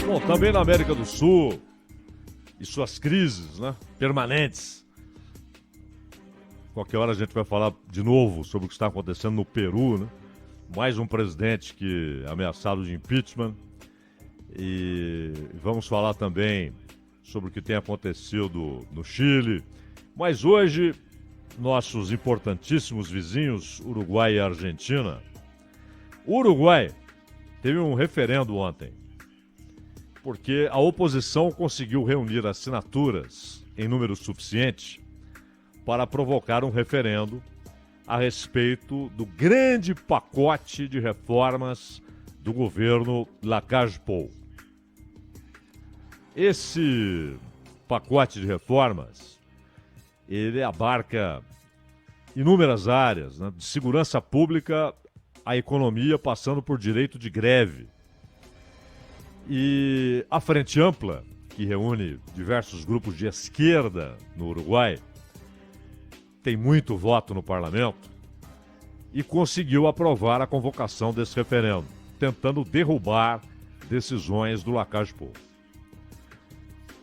Bom, também na América do Sul e suas crises, né, permanentes. Qualquer hora a gente vai falar de novo sobre o que está acontecendo no Peru, né? Mais um presidente que é ameaçado de impeachment. E vamos falar também sobre o que tem acontecido no Chile. Mas hoje, nossos importantíssimos vizinhos, Uruguai e Argentina. O Uruguai teve um referendo ontem, porque a oposição conseguiu reunir assinaturas em número suficiente para provocar um referendo a respeito do grande pacote de reformas do governo Lacalle Pou. Esse pacote de reformas, ele abarca inúmeras áreas, né, de segurança pública à economia, passando por direito de greve. E a Frente Ampla, que reúne diversos grupos de esquerda no Uruguai, tem muito voto no parlamento e conseguiu aprovar a convocação desse referendo, tentando derrubar decisões do Lacalle Pou.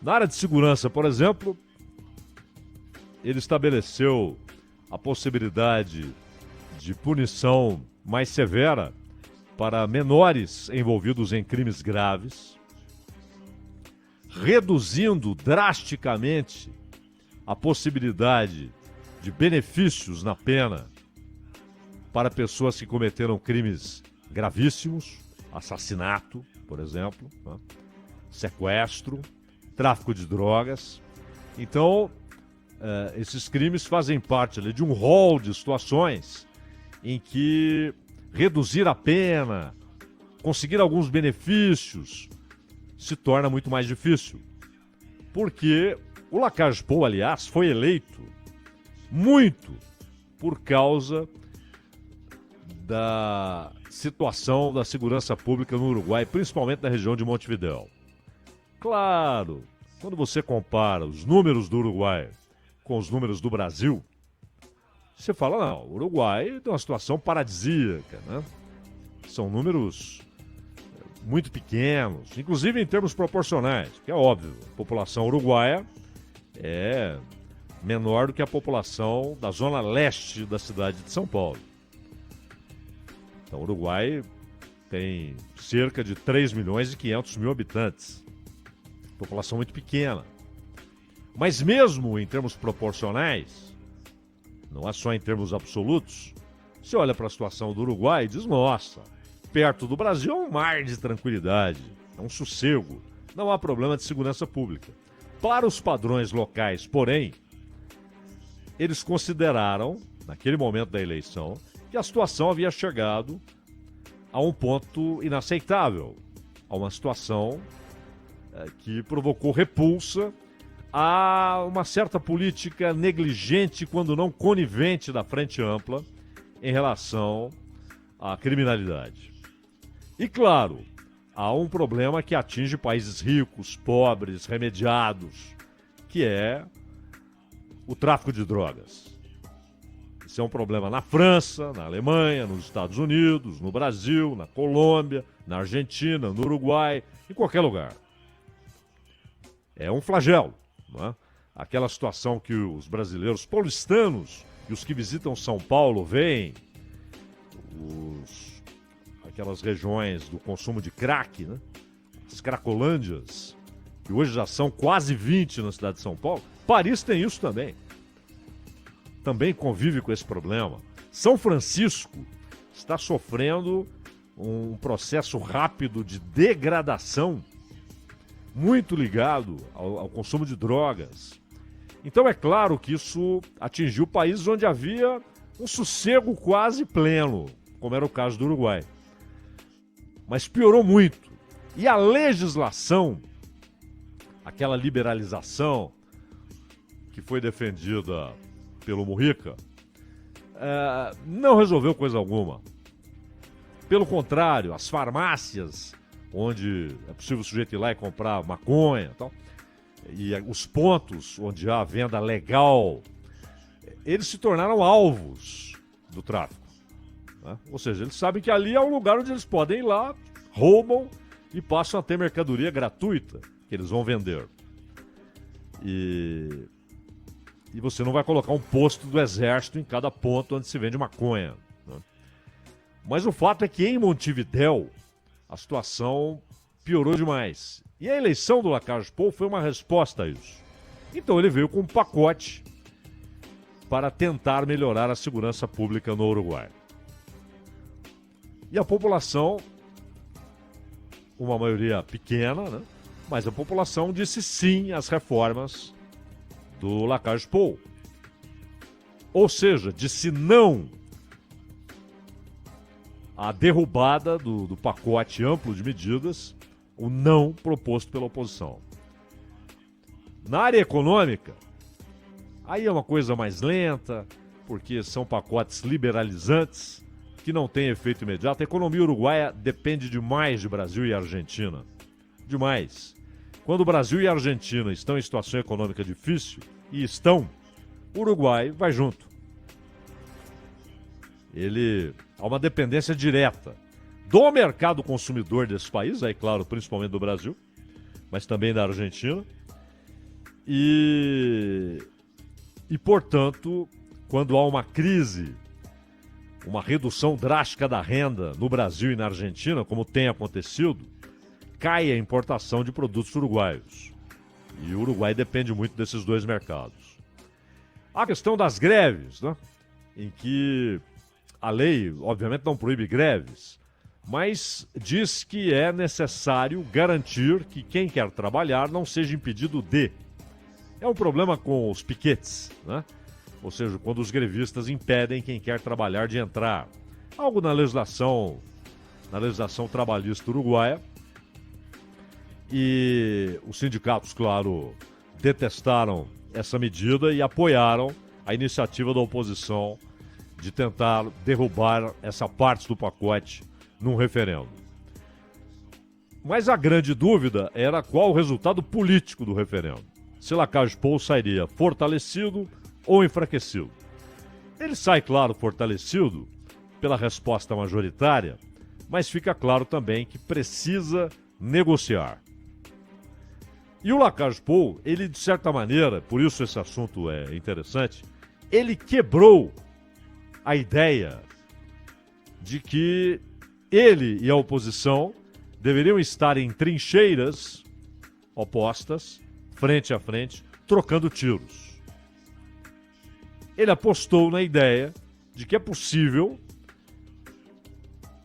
Na área de segurança, por exemplo, ele estabeleceu a possibilidade de punição mais severa para menores envolvidos em crimes graves, reduzindo drasticamente a possibilidade de benefícios na pena para pessoas que cometeram crimes gravíssimos, assassinato, por exemplo, né? Sequestro, tráfico de drogas. Então, esses crimes fazem parte ali de um rol de situações em que reduzir a pena, conseguir alguns benefícios, se torna muito mais difícil. Porque o Lacalle Pou, aliás, foi eleito muito por causa da situação da segurança pública no Uruguai, principalmente na região de Montevidéu. Claro, quando você compara os números do Uruguai com os números do Brasil, você fala, não, o Uruguai tem uma situação paradisíaca, né? São números muito pequenos, inclusive em termos proporcionais, que é óbvio, a população uruguaia é menor do que a população da zona leste da cidade de São Paulo. Então o Uruguai tem cerca de 3 milhões e 500 mil habitantes, população muito pequena. Mas mesmo em termos proporcionais, não é só em termos absolutos, você olha para a situação do Uruguai e diz, nossa, perto do Brasil é um mar de tranquilidade, é um sossego, não há problema de segurança pública. Para os padrões locais, porém, eles consideraram, naquele momento da eleição, que a situação havia chegado a um ponto inaceitável, a uma situação que provocou repulsa, há uma certa política negligente, quando não conivente, da Frente Ampla em relação à criminalidade. E, claro, há um problema que atinge países ricos, pobres, remediados, que é o tráfico de drogas. Isso é um problema na França, na Alemanha, nos Estados Unidos, no Brasil, na Colômbia, na Argentina, no Uruguai, em qualquer lugar. É um flagelo. Não é? Aquela situação que os brasileiros paulistanos e os que visitam São Paulo veem, aquelas regiões do consumo de crack, né? As cracolândias, que hoje já são quase 20 na cidade de São Paulo. Paris tem isso também. Também convive com esse problema. São Francisco está sofrendo um processo rápido de degradação, muito ligado ao consumo de drogas. Então é claro que isso atingiu países onde havia um sossego quase pleno, como era o caso do Uruguai. Mas piorou muito. E a legislação, aquela liberalização que foi defendida pelo Mujica, não resolveu coisa alguma. Pelo contrário, as farmácias onde é possível o sujeito ir lá e comprar maconha e tal, e os pontos onde há venda legal, eles se tornaram alvos do tráfico. Né? Ou seja, eles sabem que ali é um lugar onde eles podem ir lá, roubam e passam a ter mercadoria gratuita que eles vão vender. E você não vai colocar um posto do exército em cada ponto onde se vende maconha, né? Mas o fato é que em Montevidéu a situação piorou demais. E a eleição do Lacalle Pou foi uma resposta a isso. Então ele veio com um pacote para tentar melhorar a segurança pública no Uruguai. E a população, uma maioria pequena, né? Mas a população disse sim às reformas do Lacalle Pou. Ou seja, disse não à derrubada do pacote amplo de medidas, o não proposto pela oposição. Na área econômica, aí é uma coisa mais lenta, porque são pacotes liberalizantes que não têm efeito imediato. A economia uruguaia depende demais de Brasil e Argentina. Demais. Quando o Brasil e a Argentina estão em situação econômica difícil, e estão, o Uruguai vai junto. Há uma dependência direta do mercado consumidor desse país, aí claro, principalmente do Brasil, mas também da Argentina. E portanto, quando há uma crise, uma redução drástica da renda no Brasil e na Argentina, como tem acontecido, cai a importação de produtos uruguaios. E o Uruguai depende muito desses dois mercados. A questão das greves, né? Em que a lei, obviamente, não proíbe greves, mas diz que é necessário garantir que quem quer trabalhar não seja impedido de. É um problema com os piquetes, né? Ou seja, quando os grevistas impedem quem quer trabalhar de entrar. Algo na legislação trabalhista uruguaia. E os sindicatos, claro, detestaram essa medida e apoiaram a iniciativa da oposição de tentar derrubar essa parte do pacote num referendo. Mas a grande dúvida era qual o resultado político do referendo. Se Lacalle Pou sairia fortalecido ou enfraquecido. Ele sai, claro, fortalecido pela resposta majoritária, mas fica claro também que precisa negociar. E o Lacalle Pou, ele de certa maneira, por isso esse assunto é interessante, ele quebrou a ideia de que ele e a oposição deveriam estar em trincheiras opostas, frente a frente, trocando tiros. Ele apostou na ideia de que é possível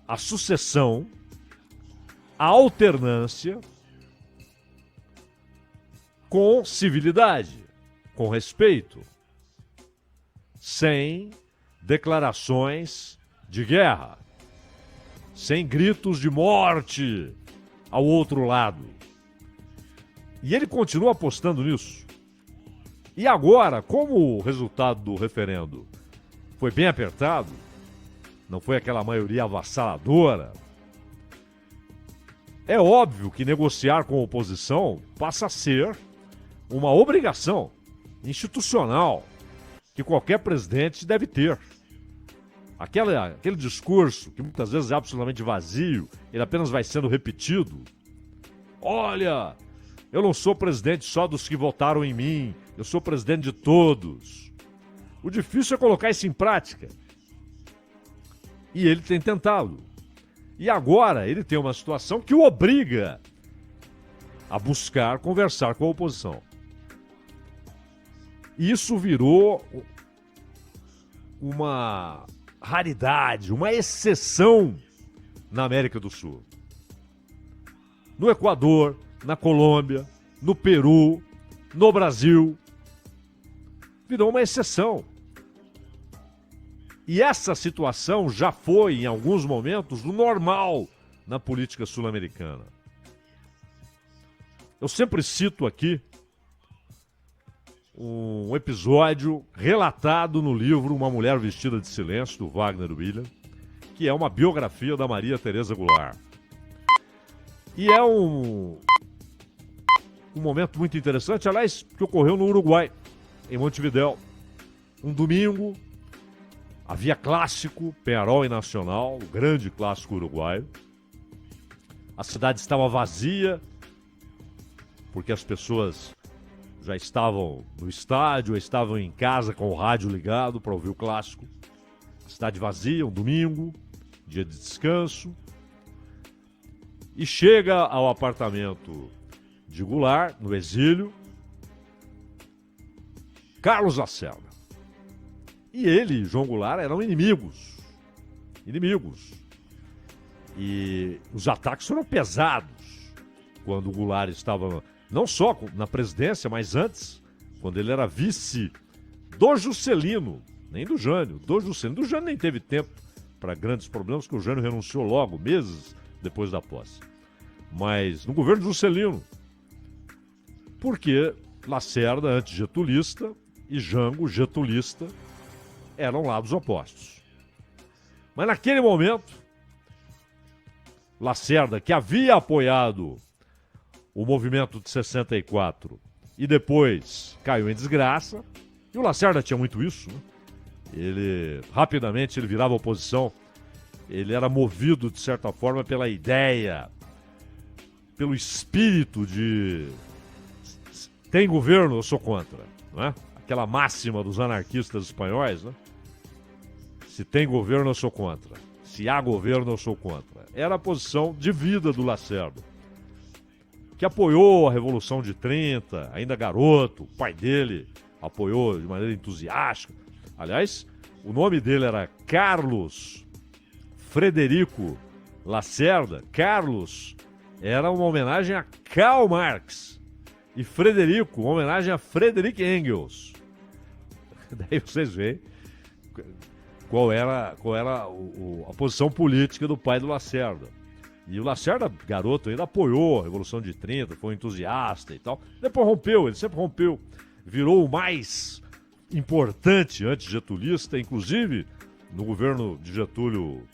a sucessão, a alternância, com civilidade, com respeito, sem declarações de guerra, sem gritos de morte ao outro lado. E ele continua apostando nisso. E agora, como o resultado do referendo foi bem apertado, não foi aquela maioria avassaladora, é óbvio que negociar com a oposição passa a ser uma obrigação institucional que qualquer presidente deve ter. Aquele discurso que muitas vezes é absolutamente vazio, ele apenas vai sendo repetido. Olha, eu não sou presidente só dos que votaram em mim, eu sou presidente de todos. O difícil é colocar isso em prática. E ele tem tentado. E agora ele tem uma situação que o obriga a buscar conversar com a oposição. Isso virou uma raridade, uma exceção na América do Sul. No Equador, na Colômbia, no Peru, no Brasil. Virou uma exceção. E essa situação já foi, em alguns momentos, o normal na política sul-americana. Eu sempre cito aqui um episódio relatado no livro Uma Mulher Vestida de Silêncio, do Wagner William, que é uma biografia da Maria Teresa Goulart. E é um momento muito interessante, aliás, que ocorreu no Uruguai, em Montevidéu. Um domingo, havia clássico, Peñarol e Nacional, o grande clássico uruguaio. A cidade estava vazia, porque as pessoas já estavam no estádio, ou estavam em casa com o rádio ligado para ouvir o clássico. Cidade vazia, um domingo, dia de descanso. E chega ao apartamento de Goulart, no exílio, Carlos Lacerda. E ele e João Goulart eram inimigos. Inimigos. E os ataques foram pesados quando o Goulart estava não só na presidência, mas antes, quando ele era vice do Juscelino, nem do Jânio, do Juscelino. Do Jânio nem teve tempo para grandes problemas, porque o Jânio renunciou logo, meses depois da posse. Mas no governo Juscelino, porque Lacerda, antigetulista, e Jango, getulista, eram lados opostos. Mas naquele momento, Lacerda, que havia apoiado o movimento de 64 e depois caiu em desgraça, e o Lacerda tinha muito isso, né? Ele, rapidamente, ele virava oposição, ele era movido, de certa forma, pela ideia, pelo espírito de tem governo, eu sou contra, não é? Aquela máxima dos anarquistas espanhóis, né? Se tem governo, eu sou contra. Se há governo, eu sou contra. Era a posição de vida do Lacerda, que apoiou a Revolução de 30, ainda garoto, o pai dele apoiou de maneira entusiástica. Aliás, o nome dele era Carlos Frederico Lacerda. Carlos era uma homenagem a Karl Marx e Frederico, uma homenagem a Friedrich Engels. Daí vocês veem qual era a posição política do pai do Lacerda. E o Lacerda, garoto, ainda apoiou a Revolução de 30, foi um entusiasta e tal. Depois rompeu, ele sempre rompeu. Virou o mais importante antigetulista, inclusive no governo de Getúlio,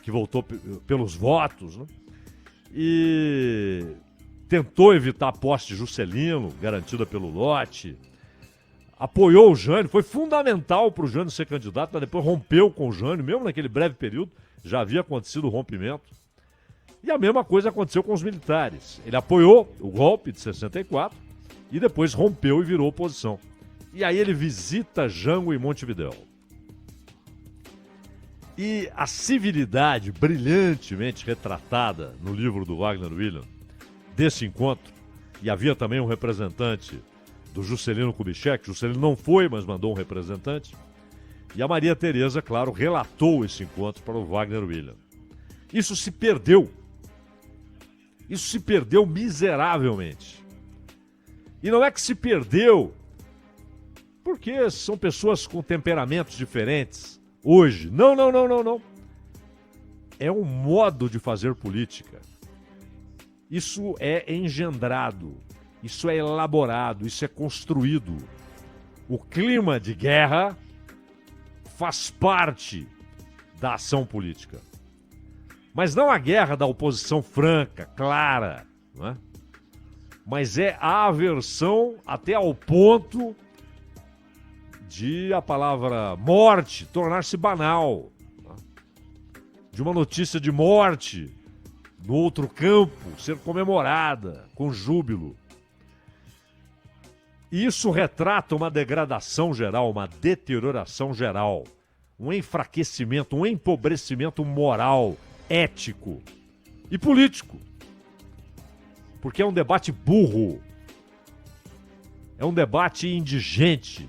que voltou pelos votos, né? E tentou evitar a posse de Juscelino, garantida pelo lote. Apoiou o Jânio, foi fundamental para o Jânio ser candidato, mas depois rompeu com o Jânio, mesmo naquele breve período, já havia acontecido o rompimento. E a mesma coisa aconteceu com os militares. Ele apoiou o golpe de 64 e depois rompeu e virou oposição. E aí ele visita Jango em Montevidéu. E a civilidade brilhantemente retratada no livro do Wagner William desse encontro, e havia também um representante do Juscelino Kubitschek, Juscelino não foi, mas mandou um representante, e a Maria Tereza, claro, relatou esse encontro para o Wagner William. Isso se perdeu. Isso se perdeu miseravelmente. E não é que se perdeu porque são pessoas com temperamentos diferentes hoje. Não. É um modo de fazer política. Isso é engendrado, isso é elaborado, isso é construído. O clima de guerra faz parte da ação política. Mas não a guerra da oposição franca, clara, não é? Mas é a aversão até ao ponto de a palavra morte tornar-se banal, não é? De uma notícia de morte no outro campo ser comemorada com júbilo. Isso retrata uma degradação geral, uma deterioração geral, um enfraquecimento, um empobrecimento moral, ético e político. Porque é um debate burro, é um debate indigente,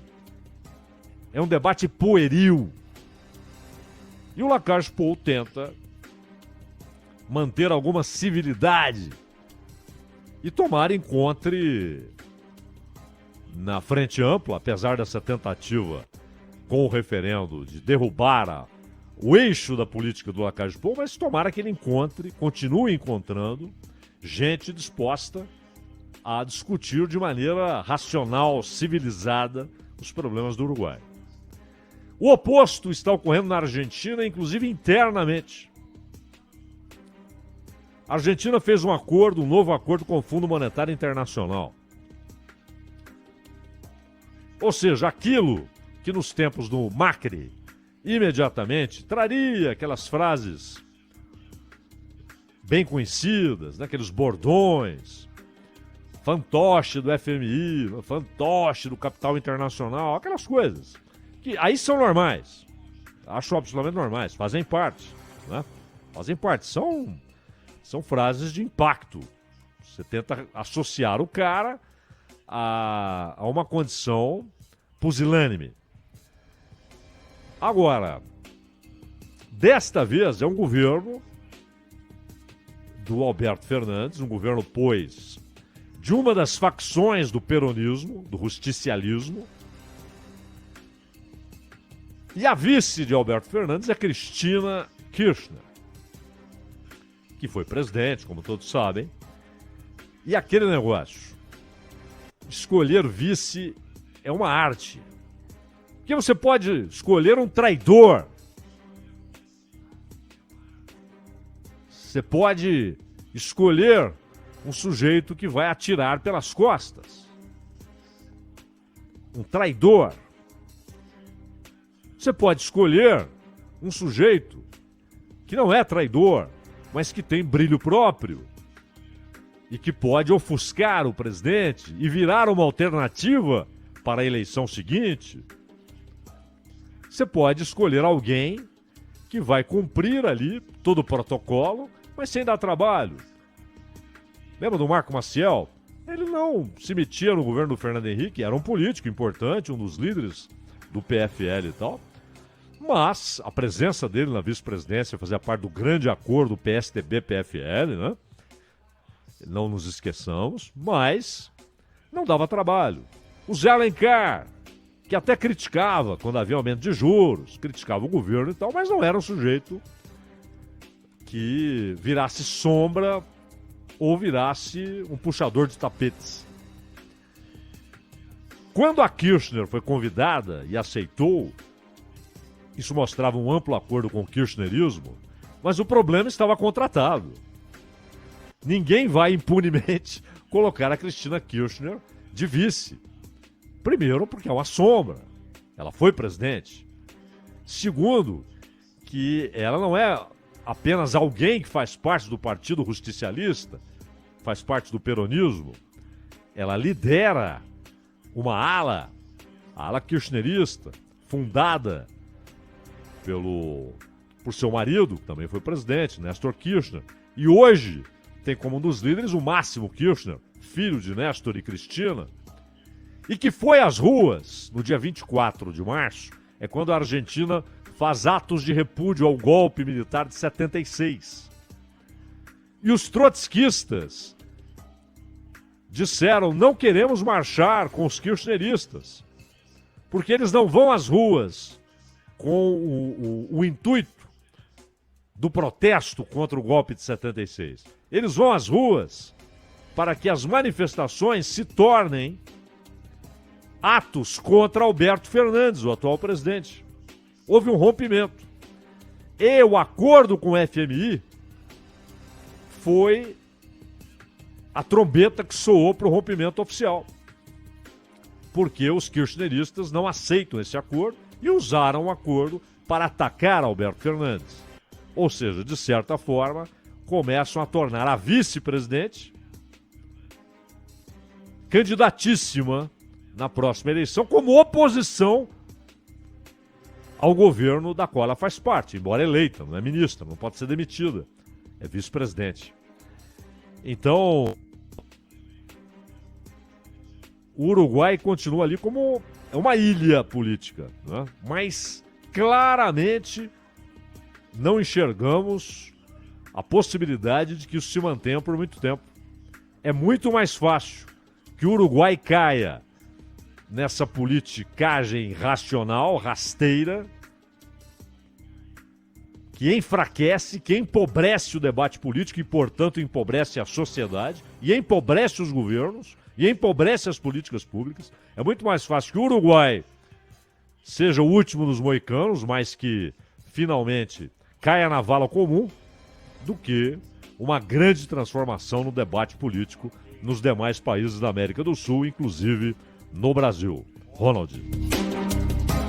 é um debate pueril. E o Lacage-Pou tenta manter alguma civilidade e tomar encontre na frente ampla, apesar dessa tentativa com o referendo de derrubar o eixo da política do Lacage-Pou, mas tomara que ele continue encontrando gente disposta a discutir de maneira racional, civilizada, os problemas do Uruguai. O oposto está ocorrendo na Argentina, inclusive internamente. A Argentina fez um novo acordo com o Fundo Monetário Internacional. Ou seja, aquilo que nos tempos do Macri imediatamente traria aquelas frases bem conhecidas, né? Aqueles bordões, fantoche do FMI, fantoche do Capital Internacional, aquelas coisas que aí são normais, acho absolutamente normais, fazem parte, né? Fazem parte, são frases de impacto. Você tenta associar o cara a uma condição pusilânime. Agora, desta vez é um governo do Alberto Fernandes, um governo, pois, de uma das facções do peronismo, do justicialismo. E a vice de Alberto Fernandes é Cristina Kirchner, que foi presidente, como todos sabem. E aquele negócio, escolher vice é uma arte. Porque você pode escolher um traidor. Você pode escolher um sujeito que vai atirar pelas costas. Um traidor. Você pode escolher um sujeito que não é traidor, mas que tem brilho próprio e que pode ofuscar o presidente e virar uma alternativa para a eleição seguinte. Você pode escolher alguém que vai cumprir ali todo o protocolo, mas sem dar trabalho. Lembra do Marco Maciel? Ele não se metia no governo do Fernando Henrique, era um político importante, um dos líderes do PFL e tal. Mas a presença dele na vice-presidência fazia parte do grande acordo PSDB-PFL, né? Não nos esqueçamos, mas não dava trabalho. O Zé Alencar, que até criticava quando havia aumento de juros, criticava o governo e tal, mas não era um sujeito que virasse sombra ou virasse um puxador de tapetes. Quando a Kirchner foi convidada e aceitou, isso mostrava um amplo acordo com o kirchnerismo, mas o problema estava contratado. Ninguém vai impunemente colocar a Cristina Kirchner de vice. Primeiro, porque é uma sombra. Ela foi presidente. Segundo, que ela não é apenas alguém que faz parte do Partido Justicialista, faz parte do peronismo. Ela lidera uma ala, a ala kirchnerista, fundada por seu marido, que também foi presidente, Néstor Kirchner. E hoje tem como um dos líderes o Máximo Kirchner, filho de Néstor e Cristina, e que foi às ruas no dia 24 de março, é quando a Argentina faz atos de repúdio ao golpe militar de 76. E os trotskistas disseram: não queremos marchar com os kirchneristas, porque eles não vão às ruas com o intuito do protesto contra o golpe de 76. Eles vão às ruas para que as manifestações se tornem atos contra Alberto Fernandes, o atual presidente. Houve um rompimento. E o acordo com o FMI foi a trombeta que soou para o rompimento oficial. Porque os kirchneristas não aceitam esse acordo e usaram o acordo para atacar Alberto Fernandes. Ou seja, de certa forma, começam a tornar a vice-presidente candidatíssima na próxima eleição como oposição ao governo da qual ela faz parte, embora eleita, não é ministra, não pode ser demitida, é vice-presidente. Então, o Uruguai continua ali como uma ilha política, né? Mas claramente não enxergamos a possibilidade de que isso se mantenha por muito tempo. É muito mais fácil que o Uruguai caia nessa politicagem racional, rasteira, que enfraquece, que empobrece o debate político e, portanto, empobrece a sociedade, e empobrece os governos, e empobrece as políticas públicas. É muito mais fácil que o Uruguai seja o último dos moicanos, mas que, finalmente, caia na vala comum, do que uma grande transformação no debate político nos demais países da América do Sul, inclusive no Brasil. Ronald.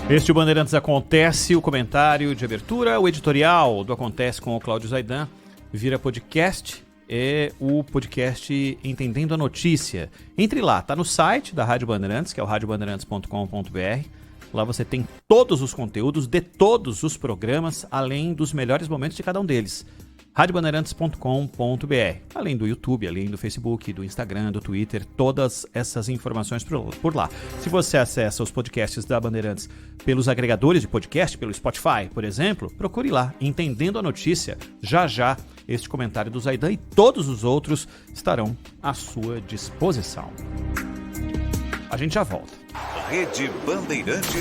Este Bandeirantes Acontece, o comentário de abertura, o editorial do Acontece com o Cláudio Zaidan, vira podcast, é o podcast Entendendo a Notícia. Entre lá, tá no site da Rádio Bandeirantes, que é o radiobandeirantes.com.br. Lá você tem todos os conteúdos de todos os programas, além dos melhores momentos de cada um deles. radiobandeirantes.com.br. Além do YouTube, além do Facebook, do Instagram, do Twitter, todas essas informações por lá. Se você acessa os podcasts da Bandeirantes pelos agregadores de podcast, pelo Spotify, por exemplo, procure lá, Entendendo a Notícia. Já já, este comentário do Zaidan e todos os outros estarão à sua disposição. A gente já volta. Rede Bandeirantes.